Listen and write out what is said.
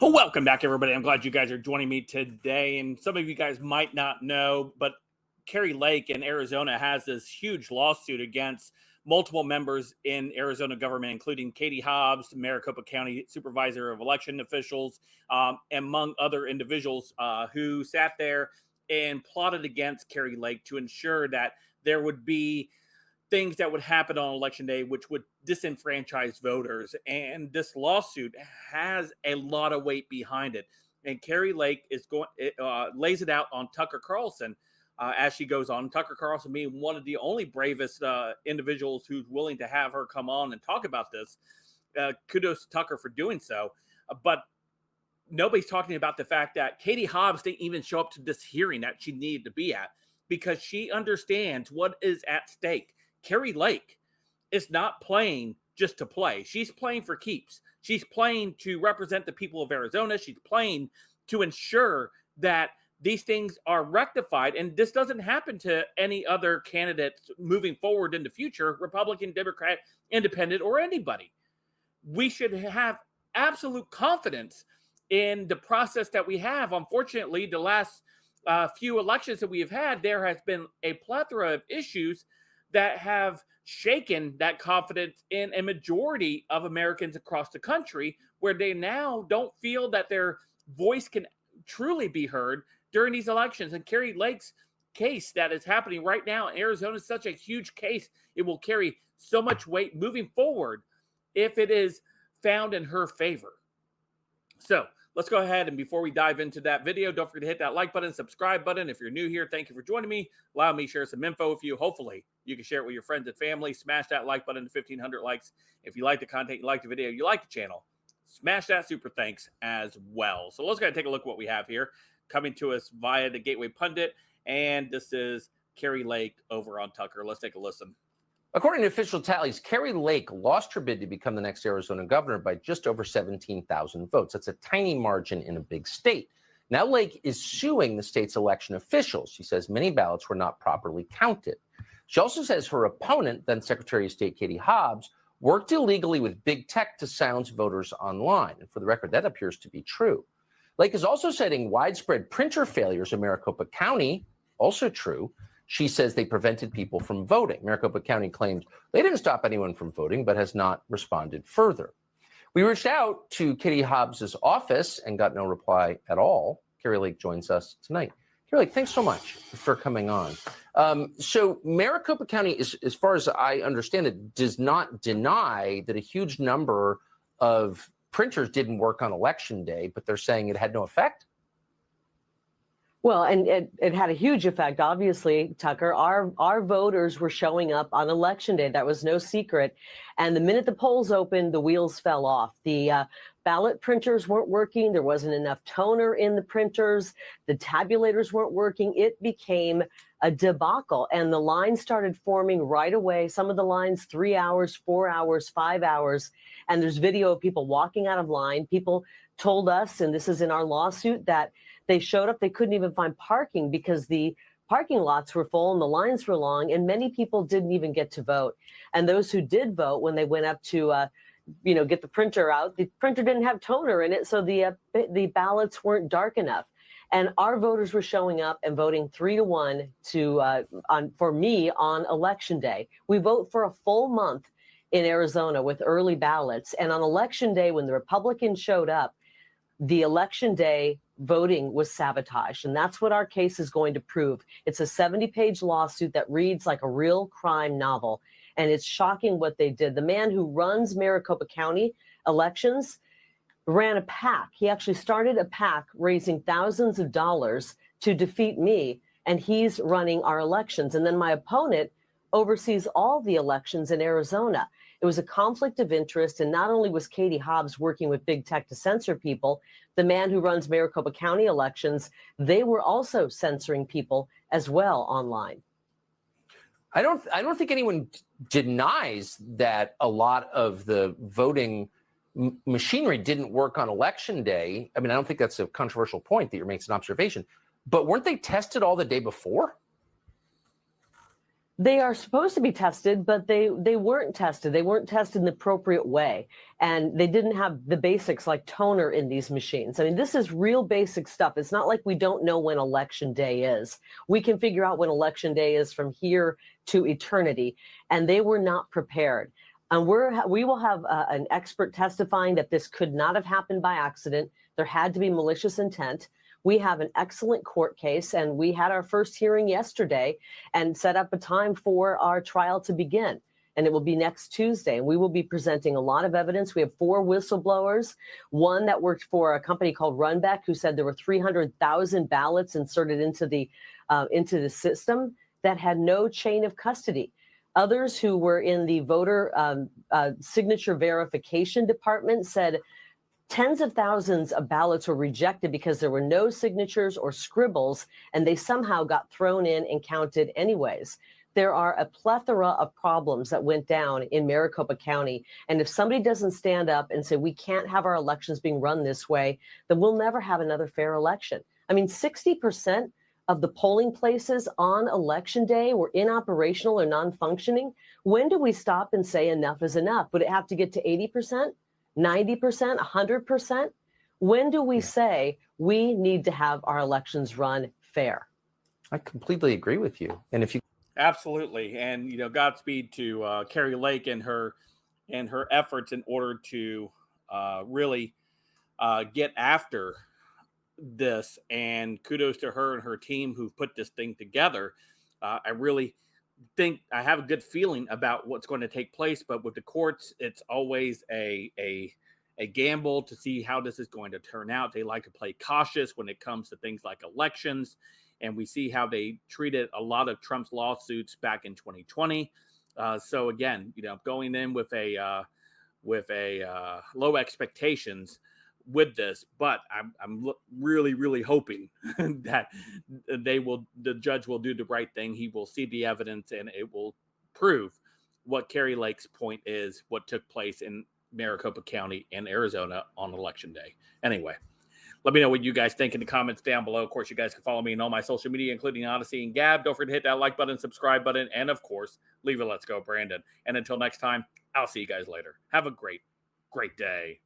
Well, welcome back, everybody. I'm glad you guys are joining me today. And some of you guys might not know, but Kari Lake in Arizona has this huge lawsuit against multiple members in Arizona government, including Katie Hobbs, Maricopa County Supervisor of Election Officials, among other individuals who sat there and plotted against Kari Lake to ensure that there would be things that would happen on election day which would disenfranchise voters. And this lawsuit has a lot of weight behind it. And Kari Lake lays it out on Tucker Carlson as she goes on. Tucker Carlson being one of the only bravest individuals who's willing to have her come on and talk about this. Kudos to Tucker for doing so. But nobody's talking about the fact that Katie Hobbs didn't even show up to this hearing that she needed to be at because she understands what is at stake. Kari Lake is not playing just to play. She's playing for keeps. She's playing to represent the people of Arizona. She's playing to ensure that these things are rectified. And this doesn't happen to any other candidates moving forward in the future, Republican, Democrat, Independent, or anybody. We should have absolute confidence in the process that we have. Unfortunately, the last few elections that we have had, there has been a plethora of issues that have shaken that confidence in a majority of Americans across the country, where they now don't feel that their voice can truly be heard during these elections. And Kari Lake's case that is happening right now in Arizona is such a huge case. It will carry so much weight moving forward if it is found in her favor. So let's go ahead, and before we dive into that video, don't forget to hit that like button, subscribe button. If you're new here, thank you for joining me. Allow me to share some info with you. Hopefully, you can share it with your friends and family. Smash that like button to 1,500 likes. If you like the content, you like the video, you like the channel, smash that super thanks as well. So let's go ahead and take a look at what we have here. Coming to us via the Gateway Pundit, and this is Kari Lake over on Tucker. Let's take a listen. According to official tallies, Kari Lake lost her bid to become the next Arizona governor by just over 17,000 votes. That's a tiny margin in a big state. Now Lake is suing the state's election officials. She says many ballots were not properly counted. She also says her opponent, then Secretary of State Katie Hobbs, worked illegally with big tech to silence voters online. And for the record, that appears to be true. Lake is also citing widespread printer failures in Maricopa County, also true. She says they prevented people from voting. Maricopa County claimed they didn't stop anyone from voting, but has not responded further. We reached out to Katie Hobbs' office and got no reply at all. Kari Lake joins us tonight. Kari Lake, thanks so much for coming on. So Maricopa County, as far as I understand it, does not deny that a huge number of printers didn't work on election day, but they're saying it had no effect. Well, and it had a huge effect, obviously, Tucker. Our voters were showing up on election day. That was no secret. And the minute the polls opened, the wheels fell off. The ballot printers weren't working. There wasn't enough toner in the printers. The tabulators weren't working. It became a debacle. And the lines started forming right away. Some of the lines, 3 hours, 4 hours, 5 hours. And there's video of people walking out of line. People told us, and this is in our lawsuit, that they showed up, they couldn't even find parking because the parking lots were full and the lines were long, and many people didn't even get to vote. And those who did vote, when they went up to get the printer out, the printer didn't have toner in it, so the ballots weren't dark enough. And our voters were showing up and voting 3-1 for me on election day. We vote for a full month in Arizona with early ballots, and on election day, when the Republicans showed up, the election day voting was sabotaged. And that's what our case is going to prove. It's a 70-page lawsuit that reads like a real crime novel. And it's shocking what they did. The man who runs Maricopa County elections ran a PAC. He actually started a PAC raising thousands of dollars to defeat me. And he's running our elections. And then my opponent oversees all the elections in Arizona. It was a conflict of interest. And not only was Katie Hobbs working with big tech to censor people, the man who runs Maricopa County elections, they were also censoring people as well online. I don't think anyone denies that a lot of the voting machinery didn't work on election day. I mean, I don't think that's a controversial point that you're making, an observation. But weren't they tested all the day before? They are supposed to be tested, but they weren't tested. They weren't tested in the appropriate way. And they didn't have the basics like toner in these machines. I mean, this is real basic stuff. It's not like we don't know when election day is. We can figure out when election day is from here to eternity. And they were not prepared. And we will have an expert testifying that this could not have happened by accident. There had to be malicious intent. We have an excellent court case, and we had our first hearing yesterday and set up a time for our trial to begin. And it will be next Tuesday. And we will be presenting a lot of evidence. We have 4 whistleblowers, one that worked for a company called Runback, who said there were 300,000 ballots inserted into the system that had no chain of custody. Others who were in the voter signature verification department said tens of thousands of ballots were rejected because there were no signatures or scribbles, and they somehow got thrown in and counted anyways. There are a plethora of problems that went down in Maricopa County. And if somebody doesn't stand up and say, we can't have our elections being run this way, then we'll never have another fair election. I mean, 60% of the polling places on election day were inoperational or non-functioning. When do we stop and say enough is enough? Would it have to get to 80%? 90%, 100%? When do we say we need to have our elections run fair? I completely agree with you. And if you absolutely, and Godspeed to Kari Lake and her efforts in order to really get after this, and kudos to her and her team who've put this thing together. I really think I have a good feeling about what's going to take place, but with the courts, it's always a gamble to see how this is going to turn out. They like to play cautious when it comes to things like elections, and we see how they treated a lot of Trump's lawsuits back in 2020. So again, going in with a low expectations with this, but I'm really, really hoping that the judge will do the right thing. He will see the evidence, and it will prove what Kari Lake's point is, what took place in Maricopa County and Arizona on election day. Anyway, let me know what you guys think in the comments down below. Of course, you guys can follow me on all my social media, including Odysee and Gab. Don't forget to hit that like button, subscribe button, and of course, leave a let's go, Brandon. And until next time, I'll see you guys later. Have a great, great day.